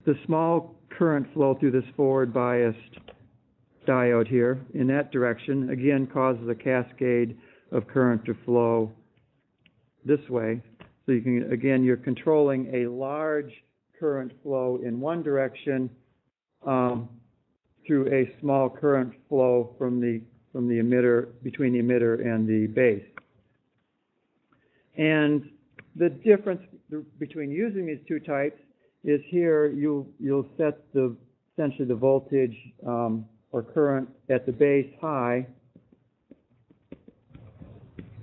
the small current flow through this forward biased diode here in that direction, again, causes a cascade of current to flow this way. So you can, again, you're controlling a large current flow in one direction through a small current flow from the emitter, between the emitter and the base. And the difference between using these two types is here you'll set essentially the voltage or current at the base high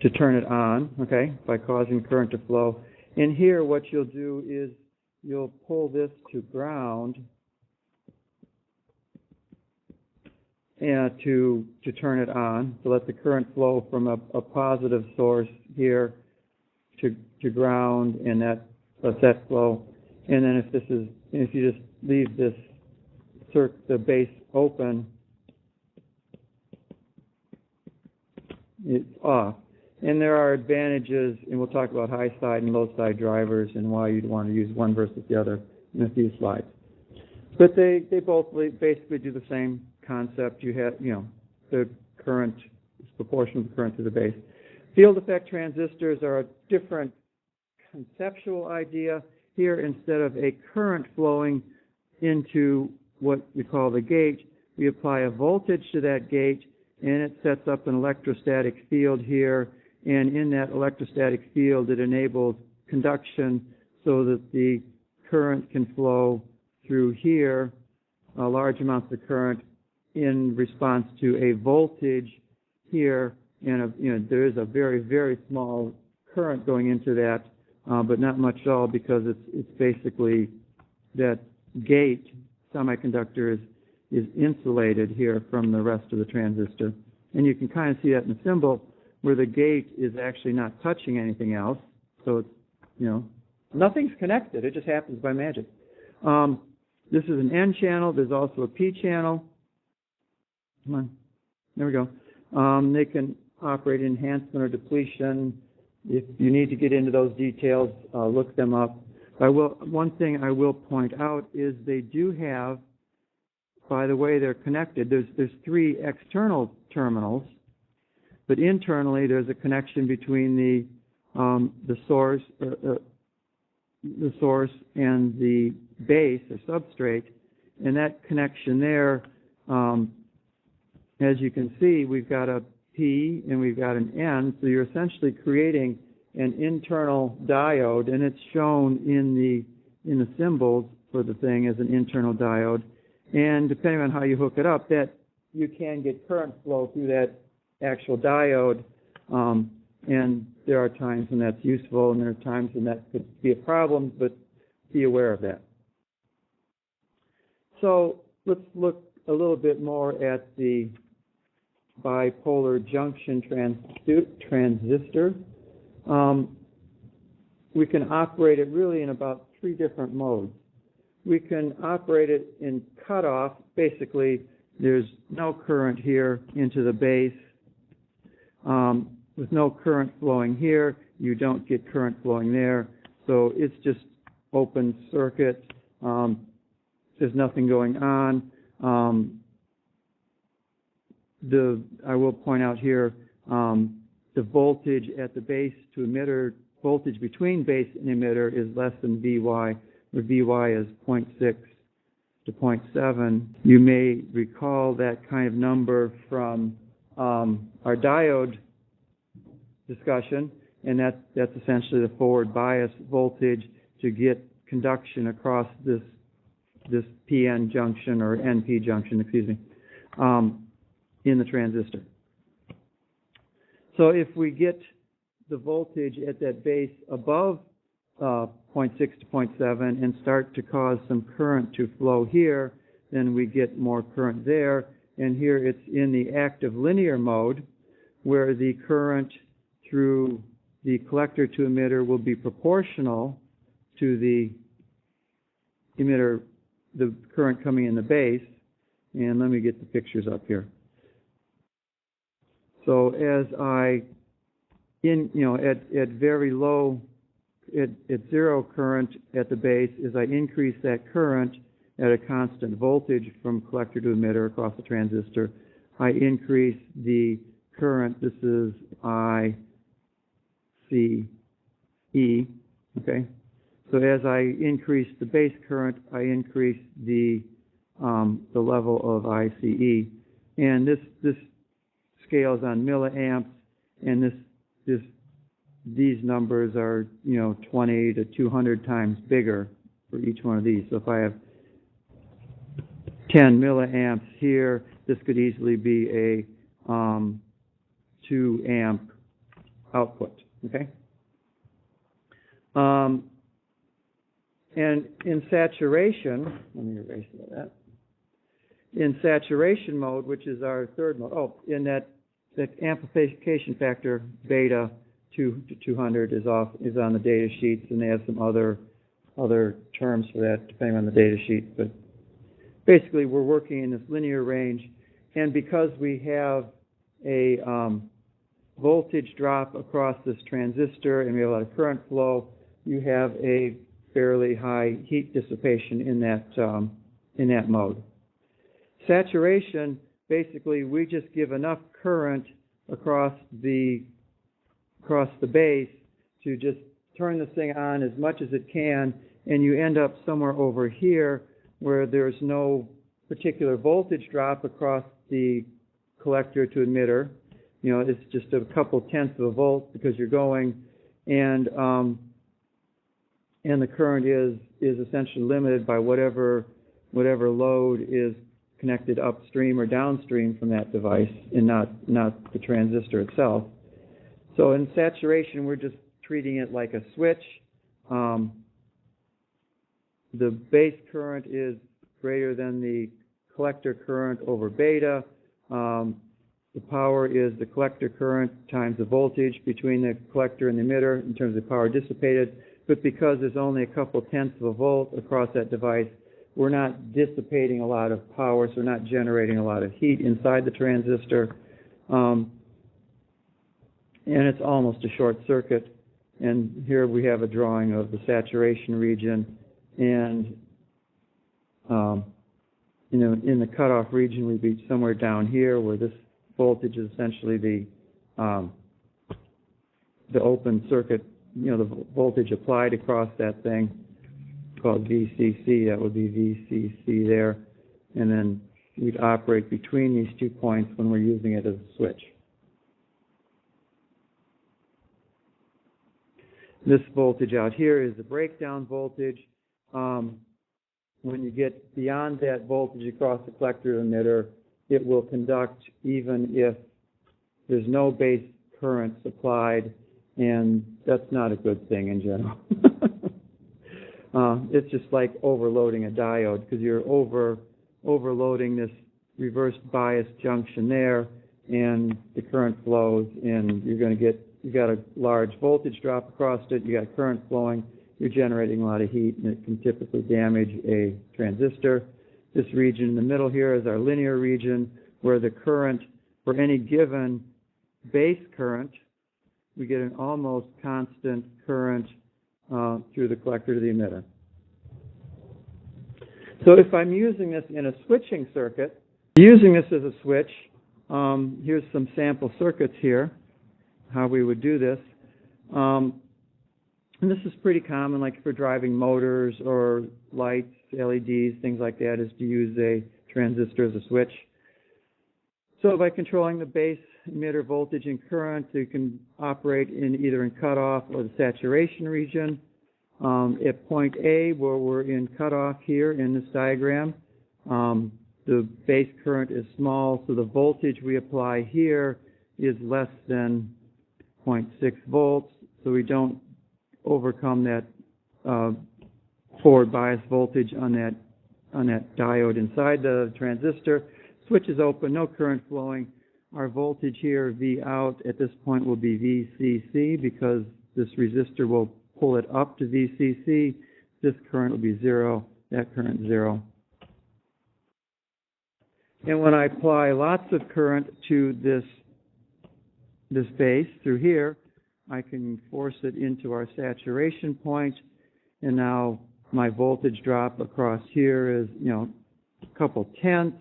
to turn it on, okay, by causing current to flow. And here what you'll do is you'll pull this to ground and to turn it on, to let the current flow from a positive source here to ground, and that lets that flow. And then if you just leave the base open, it's off. And there are advantages, and we'll talk about high side and low side drivers and why you'd want to use one versus the other in a few slides. But they both basically do the same concept. You have, the current is proportional to the current to the base. Field effect transistors are a different conceptual idea. Here, instead of a current flowing into what we call the gate, we apply a voltage to that gate, and it sets up an electrostatic field here. And in that electrostatic field, it enables conduction so that the current can flow through here, large amounts of current, in response to a voltage here. And there is a very, very small current going into that, but not much at all, because it's basically that gate semiconductor is insulated here from the rest of the transistor. And you can kind of see that in the symbol, where the gate is actually not touching anything else. So it's, nothing's connected. It just happens by magic. This is an N channel. There's also a P channel. Come on. There we go. They can operate enhancement or depletion. If you need to get into those details, look them up. One thing I will point out is they do have, by the way they're connected, there's three external terminals, but internally there's a connection between the source and the base or substrate, and that connection there, as you can see, we've got a P and we've got an N, so you're essentially creating an internal diode, and it's shown in the symbols for the thing as an internal diode. And depending on how you hook it up, that you can get current flow through that actual diode, and there are times when that's useful, and there are times when that could be a problem, but be aware of that. So let's look a little bit more at the bipolar junction transistor. We can operate it really in about three different modes. We can operate it in cutoff. Basically, there's no current here into the base. With no current flowing here, you don't get current flowing there. So it's just open circuit. There's nothing going on. I will point out here, the voltage at the base to emitter, voltage between base and emitter is less than Vy, where Vy is 0.6 to 0.7. You may recall that kind of number from our diode discussion, and that's essentially the forward bias voltage to get conduction across this PN junction, or NP junction, excuse me, in the transistor. So if we get the voltage at that base above 0.6 to 0.7 and start to cause some current to flow here, then we get more current there. And here it's in the active linear mode, where the current through the collector to emitter will be proportional to the emitter, the current coming in the base. And let me get the pictures up here. So as at very low, at zero current at the base, as I increase that current, at a constant voltage from collector to emitter across the transistor, I increase the current. This is ICE, okay? So as I increase the base current, I increase the level of ICE. And this scales on milliamps, and these numbers are, 20 to 200 times bigger for each one of these. So if I have 10 milliamps here, this could easily be a 2 amp output, okay? And in saturation, let me erase that. In saturation mode, which is our third mode, in that amplification factor beta 2 to 200 is on the data sheets, and they have some other terms for that depending on the data sheet. But basically, we're working in this linear range, and because we have a voltage drop across this transistor and we have a lot of current flow, you have a fairly high heat dissipation in that mode. Saturation, basically, we just give enough current across the base to just turn this thing on as much as it can, and you end up somewhere over here where there's no particular voltage drop across the collector to emitter. It's just a couple tenths of a volt because you're going, and the current is essentially limited by whatever load is connected upstream or downstream from that device, and not the transistor itself. So in saturation, we're just treating it like a switch. The base current is greater than the collector current over beta. The power is the collector current times the voltage between the collector and the emitter in terms of power dissipated. But because there's only a couple tenths of a volt across that device, we're not dissipating a lot of power, so we're not generating a lot of heat inside the transistor. And it's almost a short circuit. And here we have a drawing of the saturation region. And in the cutoff region, we'd be somewhere down here where this voltage is essentially the open circuit, the voltage applied across that thing, called VCC. That would be VCC there. And then we'd operate between these 2 points when we're using it as a switch. This voltage out here is the breakdown voltage. When you get beyond that voltage across the collector emitter, it will conduct even if there's no base current supplied, and that's not a good thing in general. It's just like overloading a diode, because you're overloading this reverse bias junction there, and the current flows, and you got a large voltage drop across it, you got current flowing, you're generating a lot of heat, and it can typically damage a transistor. This region in the middle here is our linear region, where the current, for any given base current, we get an almost constant current through the collector to the emitter. So if I'm using this in a switching circuit, using this as a switch, here's some sample circuits here, how we would do this. And this is pretty common, like for driving motors or lights, LEDs, things like that, is to use a transistor as a switch. So by controlling the base emitter voltage and current, you can operate in either in cutoff or the saturation region. At point A, where we're in cutoff here in this diagram, the base current is small, so the voltage we apply here is less than 0.6 volts, so we don't overcome that forward bias voltage on that diode inside the transistor. Switch is open, no current flowing. Our voltage here, V out, at this point will be VCC, because this resistor will pull it up to VCC. This current will be 0, that current 0. And when I apply lots of current to this base through here, I can force it into our saturation point, and now My voltage drop across here is, a couple tenths.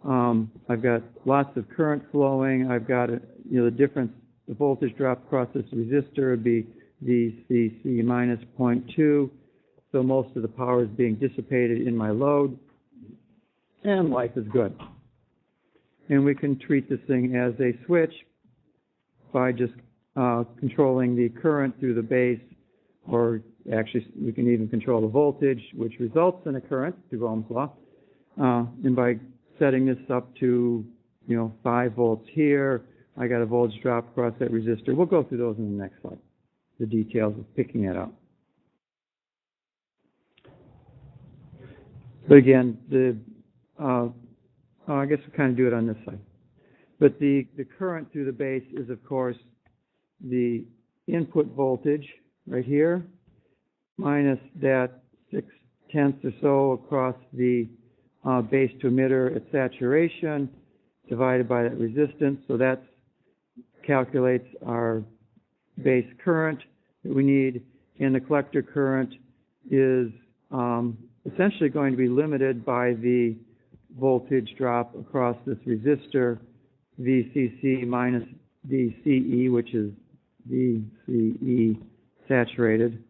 I've got lots of current flowing. I've got, the difference, the voltage drop across this resistor would be VCC minus 0.2. So most of the power is being dissipated in my load, and life is good. And we can treat this thing as a switch by just controlling the current through the base, or actually we can even control the voltage, which results in a current through Ohm's law. And by setting this up to, 5 volts here, I got a voltage drop across that resistor. We'll go through those in the next slide, the details of picking it up. But again, I guess we'll kind of do it on this side. But the current through the base is, of course, the input voltage right here minus that 0.6 or so across the base to emitter at saturation divided by that resistance. So that calculates our base current that we need, and the collector current is essentially going to be limited by the voltage drop across this resistor, VCC minus VCE, which is VCE saturated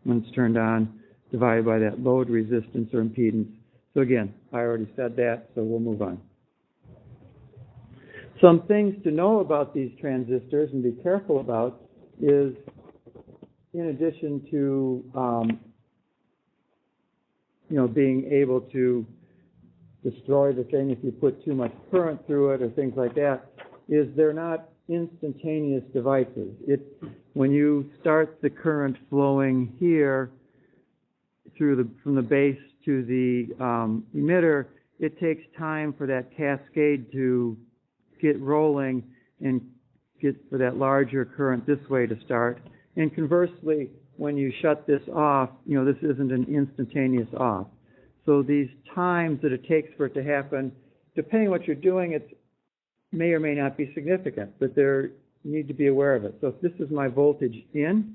when it's turned on, divided by that load resistance or impedance. So again, I already said that, so we'll move on. Some things to know about these transistors and be careful about is, in addition to being able to destroy the thing if you put too much current through it or things like that, is they're not instantaneous devices. When you start the current flowing here from the base to the emitter, it takes time for that cascade to get rolling and get for that larger current this way to start. And conversely, when you shut this off, this isn't an instantaneous off. So these times that it takes for it to happen, depending on what you're doing, it may or may not be significant, but you need to be aware of it. So if this is my voltage in,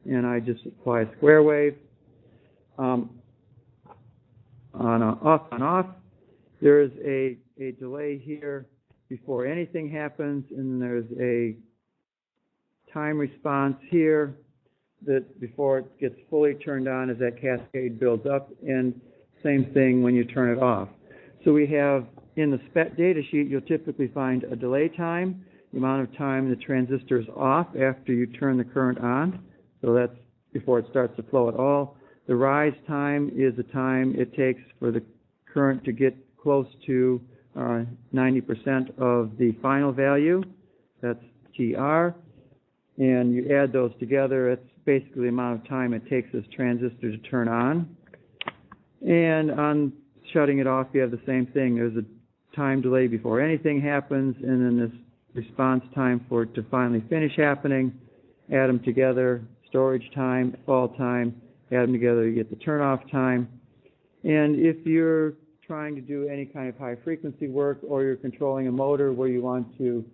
and I just apply a square wave, on off, there is a delay here before anything happens, and there's a time response here that before it gets fully turned on as that cascade builds up, and same thing when you turn it off. So we have, in the spec data sheet, you'll typically find a delay time, the amount of time the transistor is off after you turn the current on. So that's before it starts to flow at all. The rise time is the time it takes for the current to get close to 90% of the final value. That's TR. And you add those together, it's basically the amount of time it takes this transistor to turn on. And on shutting it off, you have the same thing. There's a time delay before anything happens, and then this response time for it to finally finish happening. Add them together, storage time, fall time, add them together, you get the turn-off time. And if you're trying to do any kind of high-frequency work, or you're controlling a motor where you want to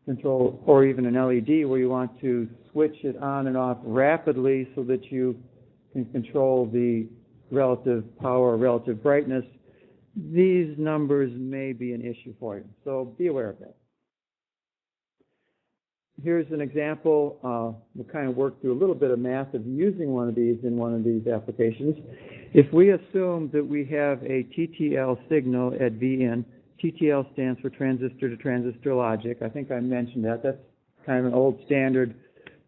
control, or even an LED where you want to switch it on and off rapidly so that you can control the relative power or relative brightness, these numbers may be an issue for you. So be aware of that. Here's an example. We'll kind of work through a little bit of math of using one of these in one of these applications. If we assume that we have a TTL signal at VN, TTL stands for transistor to transistor logic. I think I mentioned that. That's kind of an old standard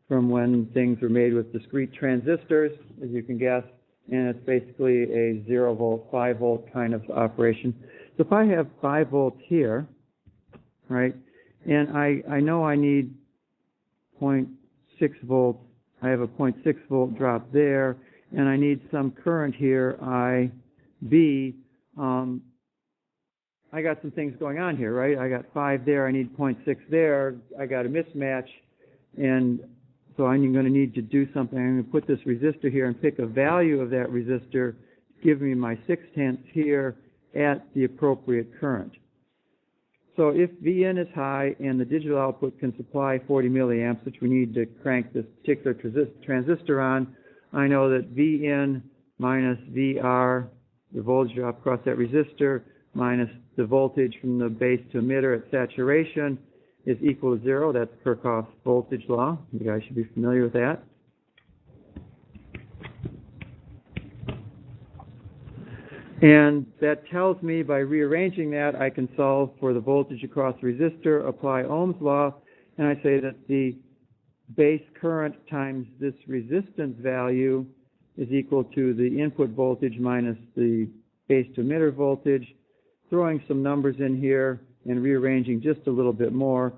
from when things were made with discrete transistors, as you can guess, and it's basically a 0 volt, 5 volt kind of operation. So if I have 5 volts here, right, and I know I need 0.6 volts, I have a 0.6 volt drop there, and I need some current here, IB, I got some things going on here, right? I got 5 there, I need 0.6 there, I got a mismatch, and so I'm going to need to do something. I'm going to put this resistor here and pick a value of that resistor, give me my 0.6 here at the appropriate current. So if VN is high and the digital output can supply 40 milliamps, which we need to crank this particular transistor on, I know that Vin minus VR, the voltage drop across that resistor, minus the voltage from the base to emitter at saturation is equal to 0. That's Kirchhoff's voltage law. You guys should be familiar with that. And that tells me by rearranging that, I can solve for the voltage across the resistor, apply Ohm's law, and I say that the base current times this resistance value is equal to the input voltage minus the base to emitter voltage. Throwing some numbers in here and rearranging just a little bit more,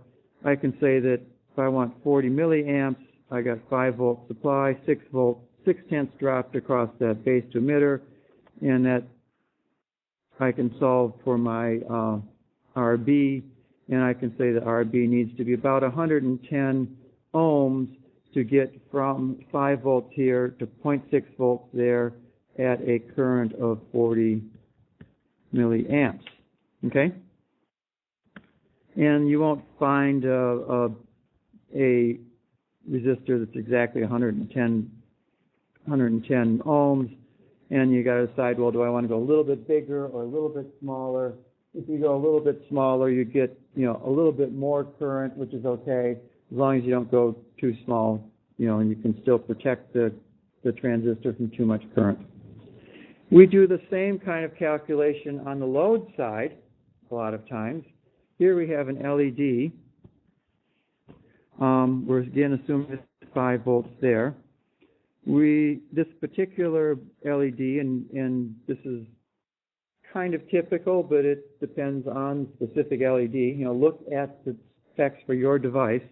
I can say that if I want 40 milliamps, I got 5 volt supply, 6 volt, 6/10 dropped across that base to emitter, and that I can solve for my RB, and I can say that RB needs to be about 110 ohms to get from 5 volts here to 0.6 volts there at a current of 40 milliamps. Okay? And you won't find a resistor that's exactly 110 ohms. And you got to decide, well, do I want to go a little bit bigger or a little bit smaller? If you go a little bit smaller, you get, a little bit more current, which is okay, as long as you don't go too small, and you can still protect the transistor from too much current. We do the same kind of calculation on the load side a lot of times. Here we have an LED. We're again assuming it's 5 volts there. This particular LED, and this is kind of typical, but it depends on specific LED. Look at the specs for your device.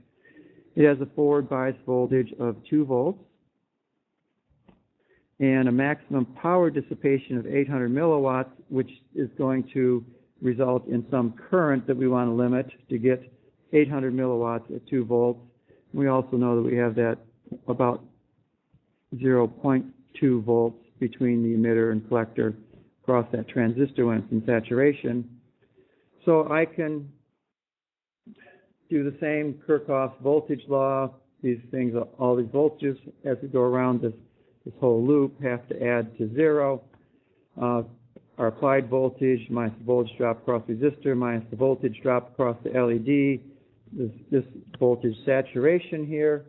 It has a forward bias voltage of 2 volts and a maximum power dissipation of 800 milliwatts, which is going to result in some current that we want to limit to get 800 milliwatts at 2 volts. We also know that we have that about 0.2 volts between the emitter and collector across that transistor when it's in saturation. So I can do the same Kirchhoff's voltage law. These things, all these voltages as we go around this whole loop have to add to 0. Our applied voltage minus the voltage drop across the resistor minus the voltage drop across the LED. This voltage saturation here.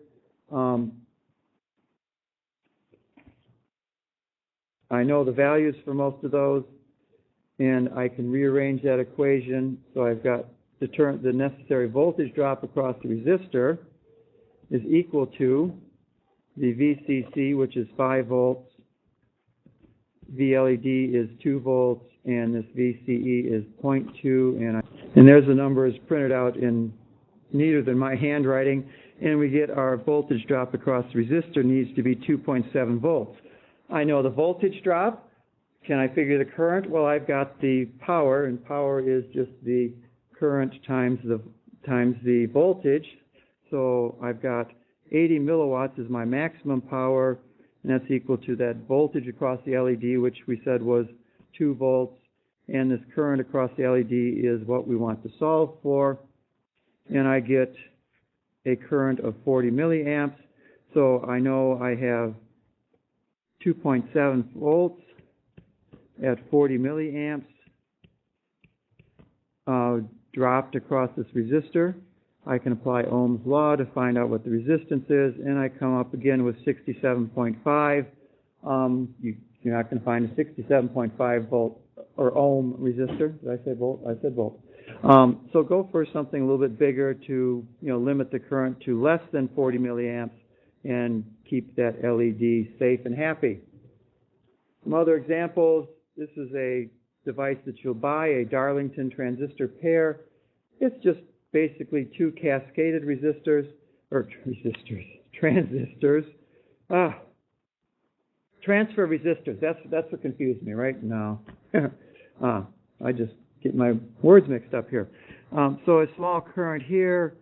I know the values for most of those, and I can rearrange that equation. So I've got the necessary voltage drop across the resistor is equal to the VCC, which is 5 volts, VLED is 2 volts, and this VCE is 0.2, and there's the numbers printed out in neater than my handwriting, and we get our voltage drop across the resistor needs to be 2.7 volts. I know the voltage drop. Can I figure the current? Well, I've got the power, and power is just the current times the voltage. So I've got 80 milliwatts is my maximum power, and that's equal to that voltage across the LED, which we said was 2 volts, and this current across the LED is what we want to solve for, and I get a current of 40 milliamps. So I know I have 2.7 volts at 40 milliamps dropped across this resistor. I can apply Ohm's law to find out what the resistance is, and I come up again with 67.5. You're not going to find a 67.5 volt or ohm resistor. Did I say volt? I said volt. So go for something a little bit bigger to limit the current to less than 40 milliamps and keep that LED safe and happy. Some other examples. This is a device that you'll buy, a Darlington transistor pair. It's just basically 2 cascaded transistors. Transfer resistors. That's what confused me, right? No. I just get my words mixed up here. So a small current here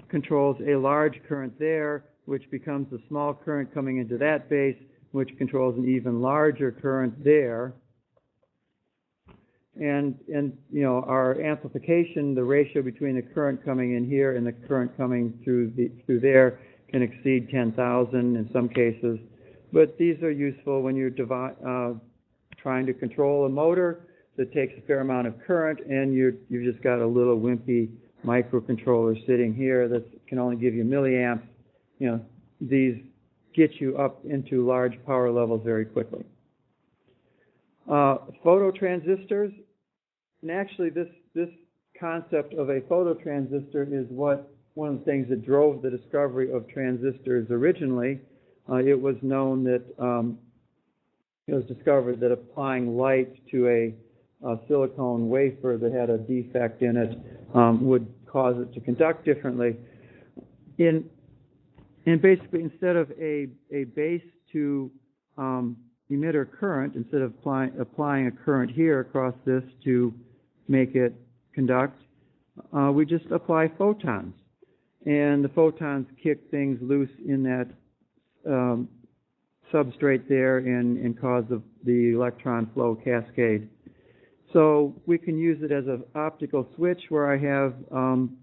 controls a large current there, which becomes a small current coming into that base, which controls an even larger current there. And our amplification, the ratio between the current coming in here and the current coming through there can exceed 10,000 in some cases. But these are useful when you're trying to control a motor that takes a fair amount of current, and you've just got a little wimpy microcontroller sitting here that can only give you milliamps. These get you up into large power levels very quickly. Phototransistors, and actually this concept of a phototransistor is one of the things that drove the discovery of transistors originally. It was known that it was discovered that applying light to a silicone wafer that had a defect in it would cause it to conduct differently. And basically, instead of a base to emitter current, instead of applying a current here across this to make it conduct, we just apply photons. And the photons kick things loose in that substrate there and cause the electron flow cascade. So we can use it as an optical switch where I have an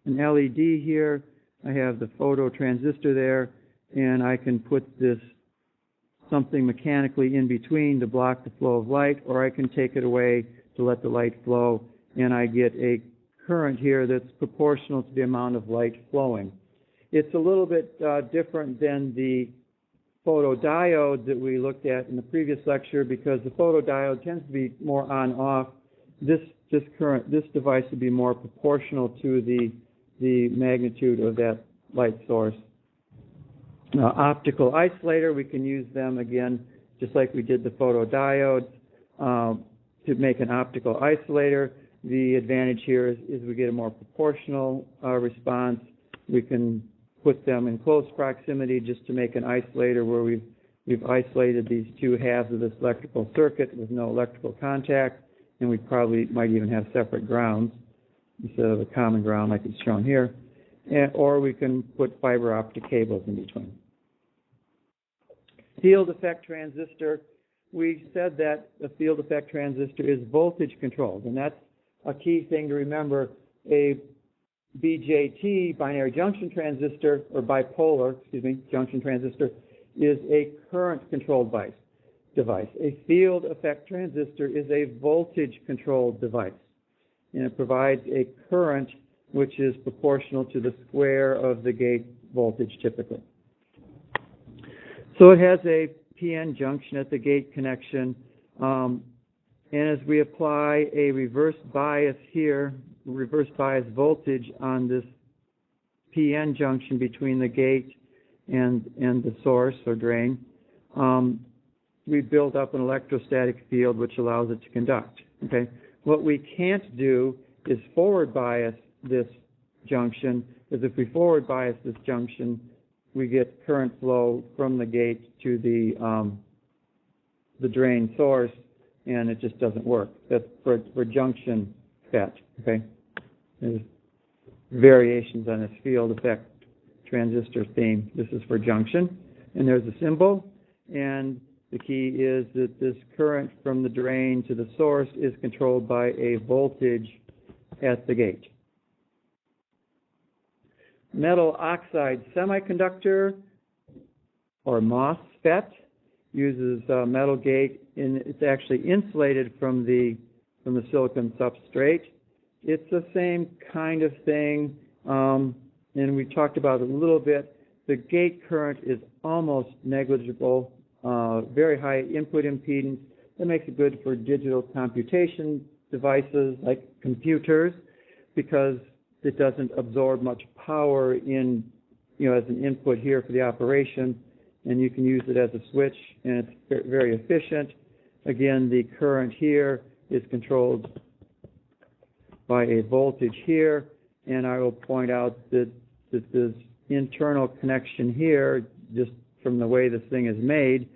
LED here, I have the phototransistor there, and I can put something mechanically in between to block the flow of light, or I can take it away to let the light flow, and I get a current here that's proportional to the amount of light flowing. It's a little bit different than the photodiode that we looked at in the previous lecture, because the photodiode tends to be more on-off. This device would be more proportional to the magnitude of that light source. Optical isolator, we can use them again, just like we did the photodiode, to make an optical isolator. The advantage here is we get a more proportional response. We can put them in close proximity just to make an isolator where we've isolated these two halves of this electrical circuit with no electrical contact, and we probably might even have separate grounds instead of a common ground like it's shown here. Or we can put fiber optic cables in between. Field effect transistor, we said that a field effect transistor is voltage controlled, and that's a key thing to remember. A BJT, binary junction transistor, or bipolar, junction transistor, is a current controlled device. A field effect transistor is a voltage controlled device, and it provides a current which is proportional to the square of the gate voltage typically. So it has a PN junction at the gate connection, and as we apply a reverse bias here, reverse bias voltage on this PN junction between the gate and the source or drain, we build up an electrostatic field which allows it to conduct. Okay? What we can't do is forward bias this junction, because if we forward bias this junction, we get current flow from the gate to the drain source, and it just doesn't work. That's for junction FET. Okay, there's variations on this field effect transistor theme. This is for junction, and there's a symbol, and the key is that this current from the drain to the source is controlled by a voltage at the gate. Metal oxide semiconductor, or MOSFET, uses a metal gate, and it's actually insulated from the silicon substrate. It's the same kind of thing, and we talked about it a little bit. The gate current is almost negligible, very high input impedance. That makes it good for digital computation devices like computers, because it doesn't absorb much power in, as an input here for the operation, and you can use it as a switch, and it's very efficient. Again, the current here is controlled by a voltage here, and I will point out that this internal connection here, just from the way this thing is made,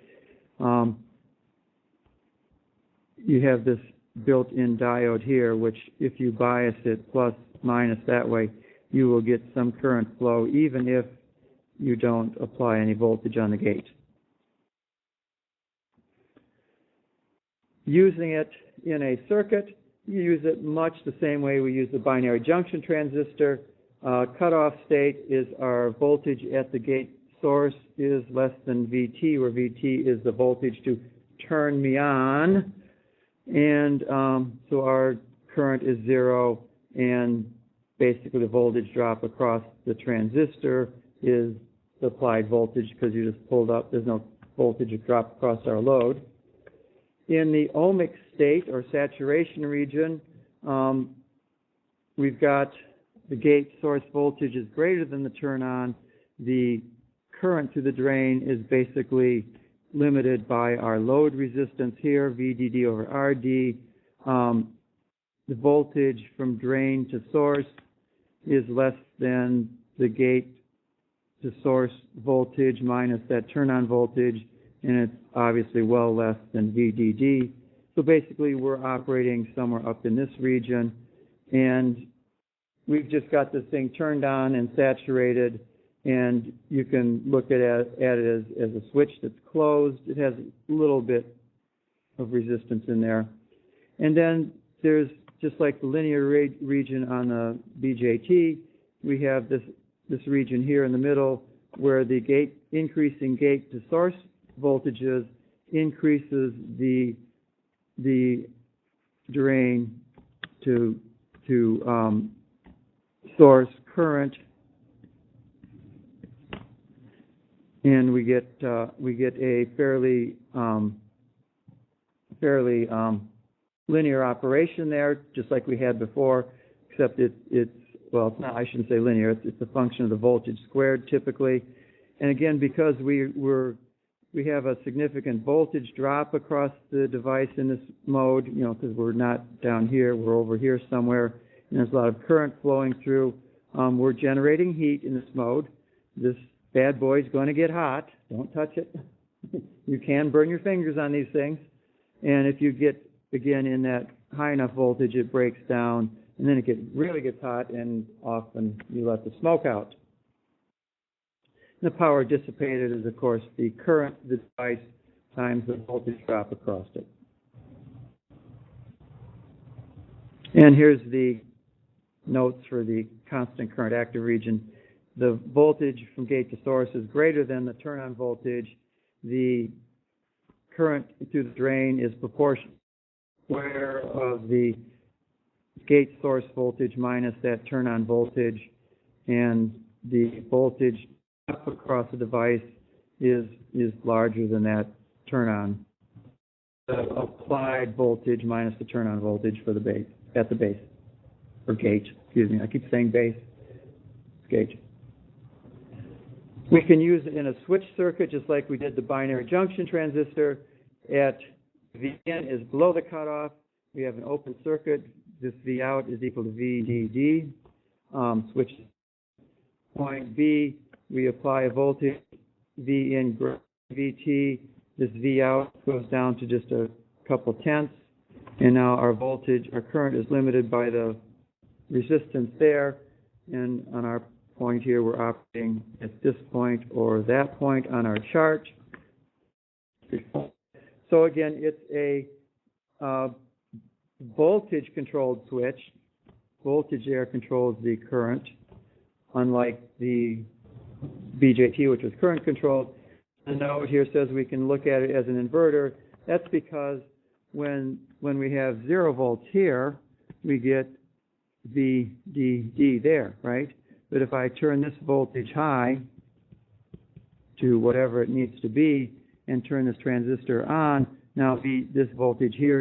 you have this built-in diode here, which if you bias it plus minus that way, you will get some current flow even if you don't apply any voltage on the gate. Using it in a circuit, you use it much the same way we use the binary junction transistor. Cutoff state is our voltage at the gate source is less than VT, where VT is the voltage to turn me on. And so our current is 0, and basically the voltage drop across the transistor is the applied voltage because you just pulled up. There's no voltage drop across our load. In the ohmic state or saturation region, we've got the gate source voltage is greater than the turn on. The current through the drain is basically limited by our load resistance here, VDD over RD. The voltage from drain to source is less than the gate to source voltage minus that turn-on voltage, and it's obviously well less than VDD. So basically we're operating somewhere up in this region, and we've just got this thing turned on and saturated, and you can look at it as a switch that's closed. It has a little bit of resistance in there. And then there's, just like the linear region on the BJT, we have this region here in the middle where the increasing gate to source voltages increases the drain to source current, and we get a fairly linear operation there, just like we had before, except it's well, I shouldn't say linear. It's a function of the voltage squared typically, and again, because we have a significant voltage drop across the device in this mode, because we're not down here, we're over here somewhere, and there's a lot of current flowing through. We're generating heat in this mode. This bad boy's going to get hot. Don't touch it. You can burn your fingers on these things. And if you get, again, in that high enough voltage, it breaks down, and then it really gets hot, and often you let the smoke out. The power dissipated is, of course, the current of the device times the voltage drop across it. And here's the notes for the constant current active region. The voltage from gate to source is greater than the turn-on voltage. The current through the drain is proportional square of the gate source voltage minus that turn-on voltage, and the voltage up across the device is larger than that turn-on. The applied voltage minus the turn-on voltage for the base, at the base, or gate, excuse me. I keep saying base, it's gate. We can use it in a switch circuit just like we did the binary junction transistor. At Vn is below the cutoff. We have an open circuit. This V out is equal to VDD. Switch point B, we apply a voltage V in VT. This V out goes down to just a couple tenths. And now our current is limited by the resistance there. And on our point here, we're operating at this point or that point on our chart. So again, it's a voltage-controlled switch. Voltage there controls the current, unlike the BJT, which was current-controlled. The note here says we can look at it as an inverter. That's because when we have 0 volts here, we get VDD there, right? But if I turn this voltage high to whatever it needs to be and turn this transistor on, now this voltage here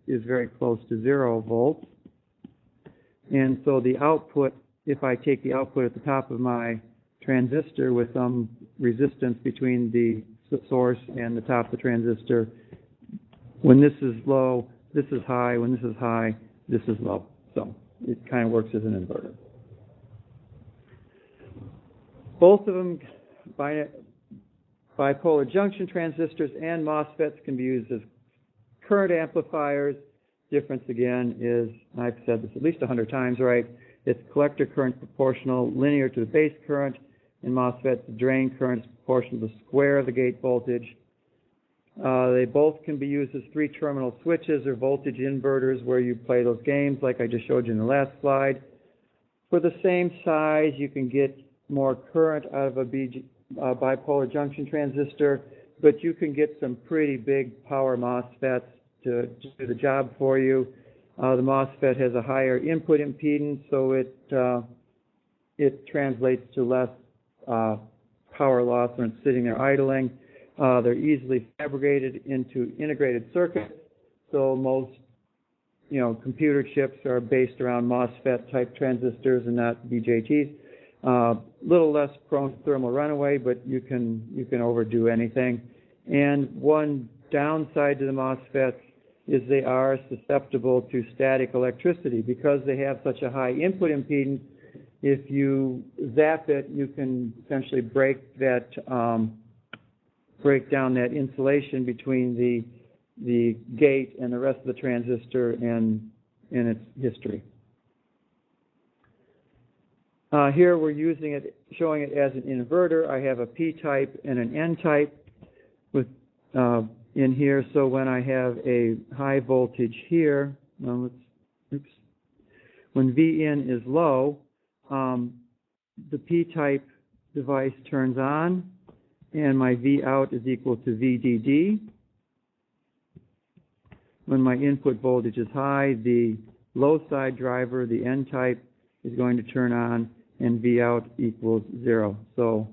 is very close to 0 volts. And so the output, if I take the output at the top of my transistor with some resistance between the source and the top of the transistor, when this is low, this is high. When this is high, this is low. So it kind of works as an inverter. Both of them, bipolar junction transistors and MOSFETs, can be used as current amplifiers. Difference again is, I've said this at least 100 times, right? It's collector current proportional linear to the base current. In MOSFETs, the drain current is proportional to the square of the gate voltage. They both can be used as 3-terminal switches or voltage inverters where you play those games like I just showed you in the last slide. For the same size, you can get more current out of a bipolar junction transistor, but you can get some pretty big power MOSFETs to do the job for you. The MOSFET has a higher input impedance, so it translates to less power loss when it's sitting there idling. They're easily fabricated into integrated circuits, so most computer chips are based around MOSFET type transistors and not BJTs. Little less prone to thermal runaway, but you can overdo anything. And one downside to the MOSFETs is they are susceptible to static electricity because they have such a high input impedance. If you zap it, you can essentially break down that insulation between the gate and the rest of the transistor and its history. Here we're showing it as an inverter. I have a P-type and an N-type with in here. So when I have a high voltage here, when Vin is low, the P-type device turns on, and my V out is equal to VDD. When my input voltage is high, the low side driver, the N-type, is going to turn on, and V out equals 0. So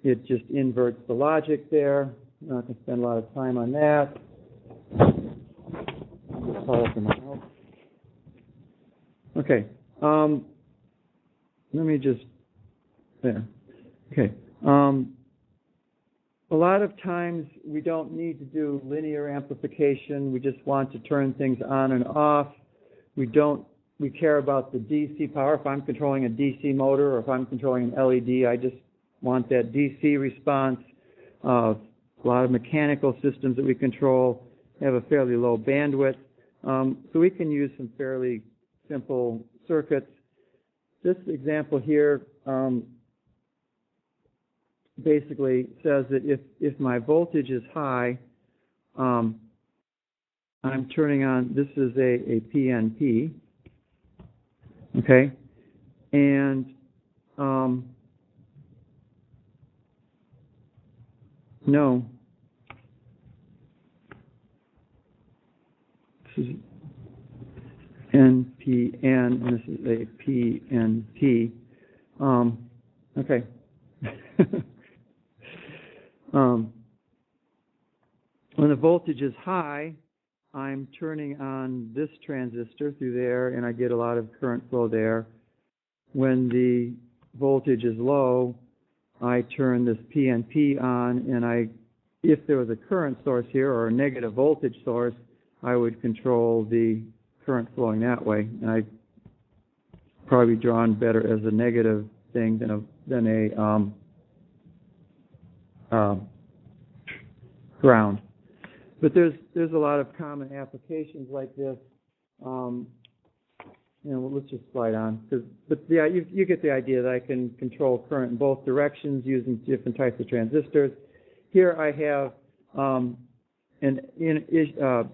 it just inverts the logic there. I'm not going to spend a lot of time on that. Okay. Let me just, there. Okay. A lot of times we don't need to do linear amplification. We just want to turn things on and off. We care about the DC power. If I'm controlling a DC motor or if I'm controlling an LED, I just want that DC response. A lot of mechanical systems that we control have a fairly low bandwidth. So we can use some fairly simple circuits. This example here basically says that if my voltage is high, I'm turning on, this is a PNP, okay, and no, this is NPN, and this is a PNP. Okay. When the voltage is high, I'm turning on this transistor through there, and I get a lot of current flow there. When the voltage is low, I turn this PNP on, and if there was a current source here or a negative voltage source, I would control the current flowing that way. And I'd probably be drawn better as a negative thing than a ground. But there's a lot of common applications like this. Let's just slide on. But yeah, you get the idea that I can control current in both directions using different types of transistors. Here I have an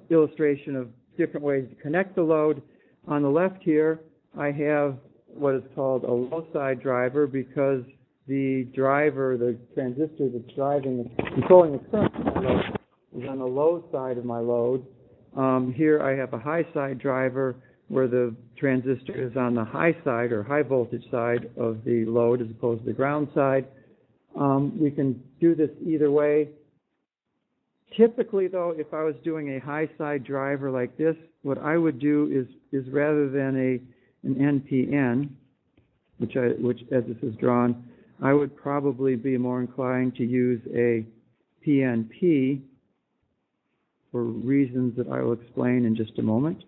illustration of different ways to connect the load. On the left here, I have what is called a low side driver because the driver, the transistor that's controlling the current in my load is on the low side of my load. Here I have a high side driver where the transistor is on the high side or high voltage side of the load as opposed to the ground side. We can do this either way. Typically, though, if I was doing a high side driver like this, what I would do is rather than an NPN, which as this is drawn, I would probably be more inclined to use a PNP for reasons that I will explain in just a moment.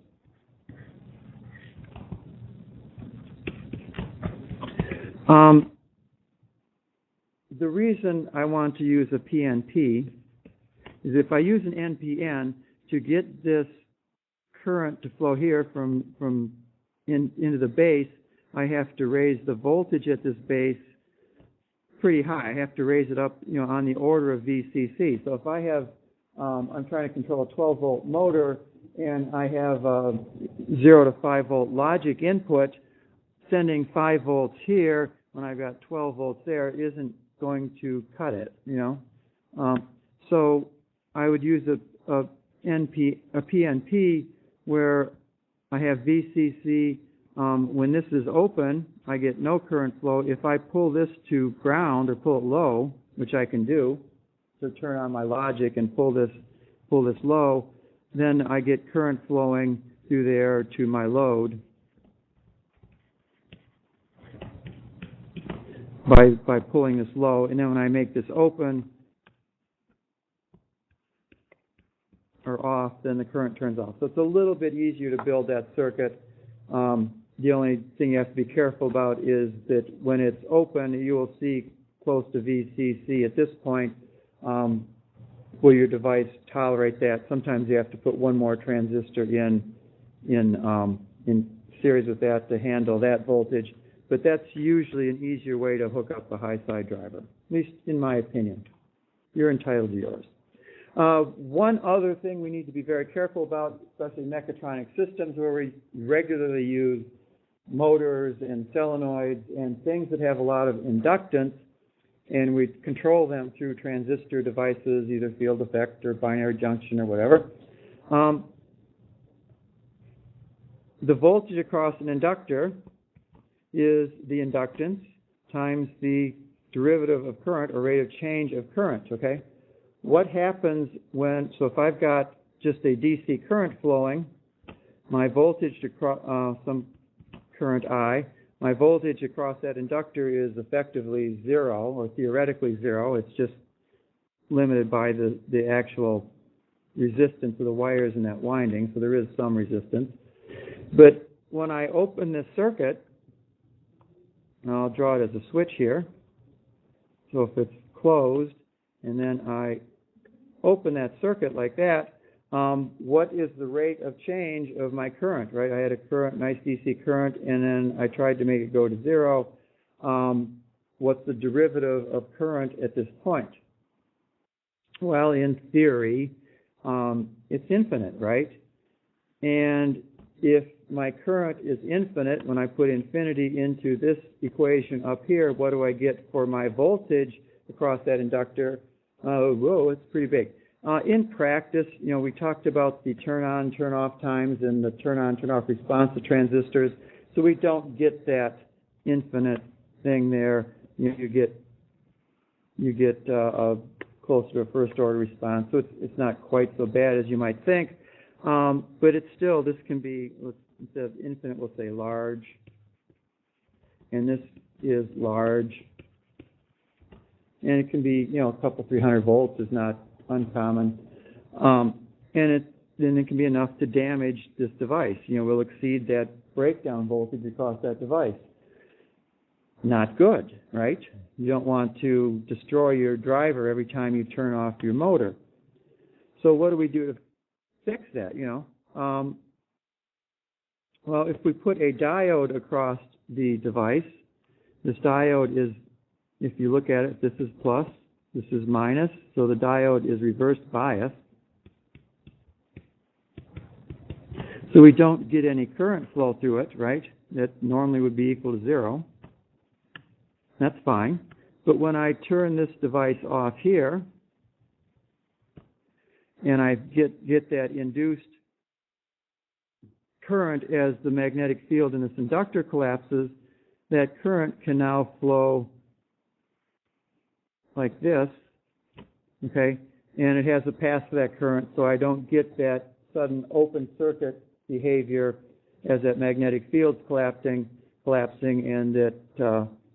The reason I want to use a PNP is if I use an NPN to get this current to flow here into the base, I have to raise the voltage at this base pretty high. I have to raise it up, on the order of VCC. So if I have, I'm trying to control a 12-volt motor, and I have a 0 to 5 volt logic input, sending 5 volts here when I've got 12 volts there isn't going to cut it, you know. So I would use a PNP where I have VCC. When this is open, I get no current flow. If I pull this to ground or pull it low, which I can do, to turn on my logic and pull this low, then I get current flowing through there to my load by pulling this low. And then when I make this open or off, then the current turns off. So it's a little bit easier to build that circuit. The only thing you have to be careful about is that when it's open, you will see close to VCC at this point. Will your device tolerate that? Sometimes you have to put one more transistor in series with that to handle that voltage. But that's usually an easier way to hook up the high side driver, at least in my opinion. You're entitled to yours. One other thing we need to be very careful about, especially mechatronic systems where we regularly use motors and solenoids and things that have a lot of inductance, and we control them through transistor devices, either field effect or binary junction or whatever. The voltage across an inductor is the inductance times the derivative of current or rate of change of current, okay? What happens when, so if I've got just a DC current flowing, my voltage across some current I, my voltage across that inductor is effectively zero, or theoretically zero. It's just limited by the actual resistance of the wires in that winding, so there is some resistance. But when I open this circuit, I'll draw it as a switch here. So if it's closed, and then I open that circuit like that, what is the rate of change of my current, right? I had a current, nice DC current, and then I tried to make it go to zero. What's the derivative of current at this point? Well, in theory, it's infinite, right? And if my current is infinite, when I put infinity into this equation up here, what do I get for my voltage across that inductor? Whoa, it's pretty big. In practice, you know, we talked about the turn-on, turn-off times and the turn-on, turn-off response to transistors. So we don't get that infinite thing there. You get closer to a first-order response. So it's not quite so bad as you might think. But it's still, this can be, instead of infinite, we'll say large. And this is large. And it can be, you know, a couple, 300 volts is not uncommon. And then it can be enough to damage this device. You know, we'll exceed that breakdown voltage across that device. Not good, right? You don't want to destroy your driver every time you turn off your motor. So what do we do to fix that, you know? Well, if we put a diode across the device, this diode is, if you look at it, this is plus, this is minus, so the diode is reverse bias. So we don't get any current flow through it, right? That normally would be equal to zero. That's fine. But when I turn this device off here, and I get that induced current as the magnetic field in this inductor collapses, that current can now flow like this, okay? And it has a path for that current, so I don't get that sudden open circuit behavior as that magnetic field's collapsing, and that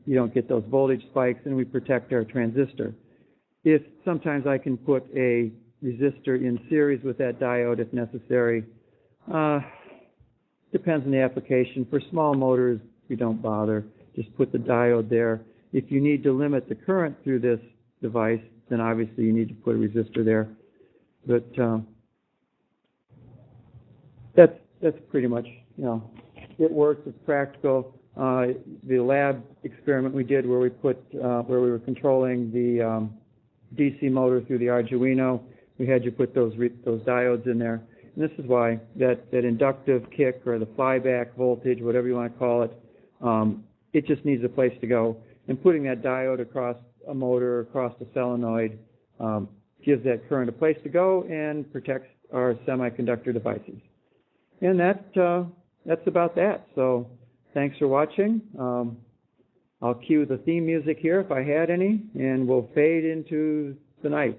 you don't get those voltage spikes, and we protect our transistor. If sometimes I can put a resistor in series with that diode if necessary. Depends on the application. For small motors, we don't bother. Just put the diode there. If you need to limit the current through this device, then obviously you need to put a resistor there. But that's pretty much, you know, it works. It's practical. The lab experiment we did where we were controlling the DC motor through the Arduino, we had you put those diodes in there. And this is why that inductive kick or the flyback voltage, whatever you want to call it, it just needs a place to go. And putting that diode across a motor across the solenoid gives that current a place to go and protects our semiconductor devices. And that's about that. So thanks for watching. I'll cue the theme music here if I had any, and we'll fade into the night.